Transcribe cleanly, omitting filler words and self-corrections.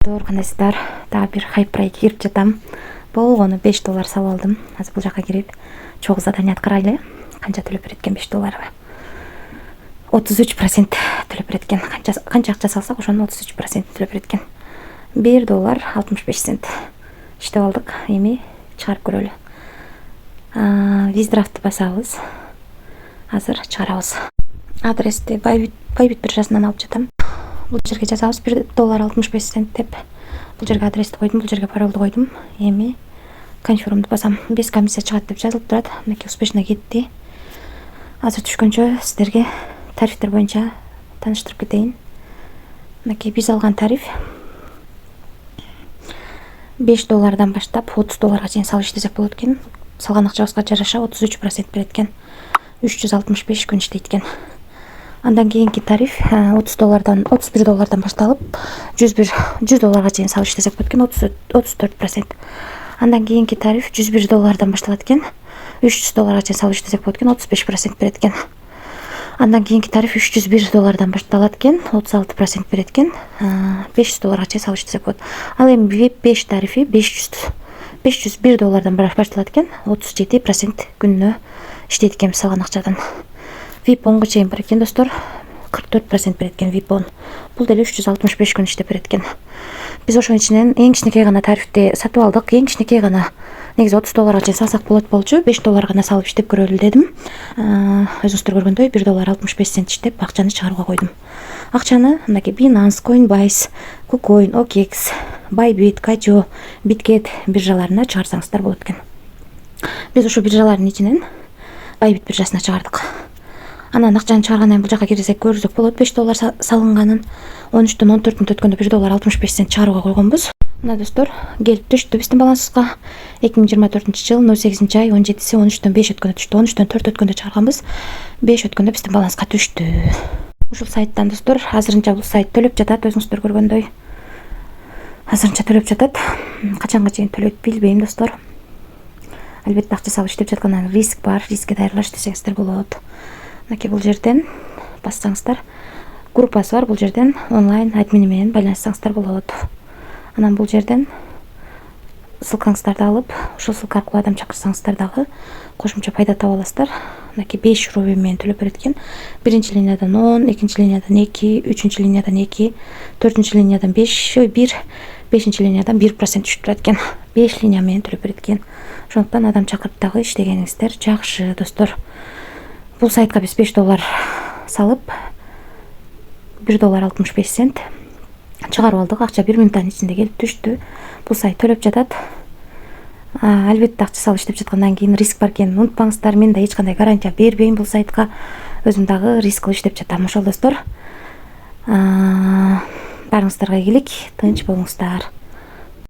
Кандайсыздар? Дагы бир хайпрай кирип жатам. Болгону $5 салып алдым. Азыр бул жака кирип чогуу задание аткарайлы. Канча төлөп берет экен $5? 33% төлөп берет экен. Канча акча салсак, ошонун 33% төлөп берет экен. $1.65. Иштеп алдык. Эми чыгарып көрөлү. Виздрафтты басабыз. Азыр чыгарабыз. Адрести Bybit биржасынан алып жатам. Бул жерге жазабыз $1.65 деп. Бул жерге адрести койдум, бул жерге паролду койдум. Эми конфирмду басам. Без комиссия чыгат деп жазылып турат. Мынакей успешно кетти. Азыр түшкөнчө сиздерге тарифтер боюнча тааныштырып кетейин. Мынакей биз алган тариф $5 баштап $30 чейин салып иштесек болот экен. Салган акчабызга жараша 33% берет экен. 365 күн иштейт экен. Андан кийинки тариф $31 башталып $100 чейин салып иштесек болот экен. 34%. Андан кийинки тариф $101 башталат экен. $300 чейин салып иштесек болот экен. 35% берет экен. Андан кийинки тариф $301 башталат экен. 36% берет экен. $500 чейин салып иштесек болот. Ал эми VIP5 тарифи $501 башталат экен. 37% күнүнө иштейт экен салган акчадан. VIP 10 чейин бар экен достор. 44% берет экен VIP 10. Бул деле 365 күн иштеп берет экен. Биз ошонун ичинен эң кичинекей гана тарифти сатып алдык. Эң кичинекей гана негизи $30 чейин салсак болот болчу. $5 гана салып иштеп көрөлү дедим. Өзүңүздөр көргөндөй $1.65 иштеп акчаны чыгарууга койдум. Акчаны мынакей Binance, Coinbase, KuCoin, OKX, Bybit, Kajo, Bitget биржаларына чыгарсаңыздар болот экен. Биз ошол биржалардын ичинен Bybit биржасына чыгардык. Анан акчаны чыгаргандан бул жака кирсек көрсөк болот. $5 салынганын 13-төн 14-үнө өткөндө $1.65 чыгарууга койгонбуз. Мына достор, келип түштү биздин балансыбызга. 2024-жыл 08-ай 17-си 13-төн 5 өткөндө түштү. 13-төн 4 өткөндө чыгарганбыз. 5 өткөндө биздин баланска түштү. Ушул сайттан достор, азырынча бул сайт төлөп жатат, өзүңүздөр көргөндөй. Азырынча төлөп жатат. Качанга чейин төлөйт билбейм достор. Албетте акча салып иштеп жаткандан риск бар. Рискке даярдалыш десеңиздер болот. Мынакей бул жерден бассаңыздар, группасы бар. Бул жерден онлайн админи менен байланыссаңыздар болот. Анан бул жерден ссылкаңыздарды алып, ошол ссылка аркылуу адам чакырсаңыздар дагы кошумча пайда таба аласыздар. Мынакей 5 рубл менен төлөп берет экен. Биринчи линиядан 10, экинчи линиядан 2, үчүнчү линиядан 2, төртүнчү линиядан 1, бешинчи линиядан 1% түшүп турат экен. 5 линия менен төлөп берет экен. Ошондуктан адам чакырып дагы иштегениңиздер жакшы достор. Бул сайтка биз $5 салып $1.65 чыгарып алдык. Акча 1 минуттан ичинде келип түштү. Бул сайт төлөп жатат. Албетте акча салып иштеп жаткандан кийин риск бар экенин унутпаңыздар. Мен да эч кандай гарантия бербейм бул сайтка. Өзүм дагы риск кылып иштеп жатам. Ошол достор. Барыңыздарга ийгилик, тынч болуңуздар.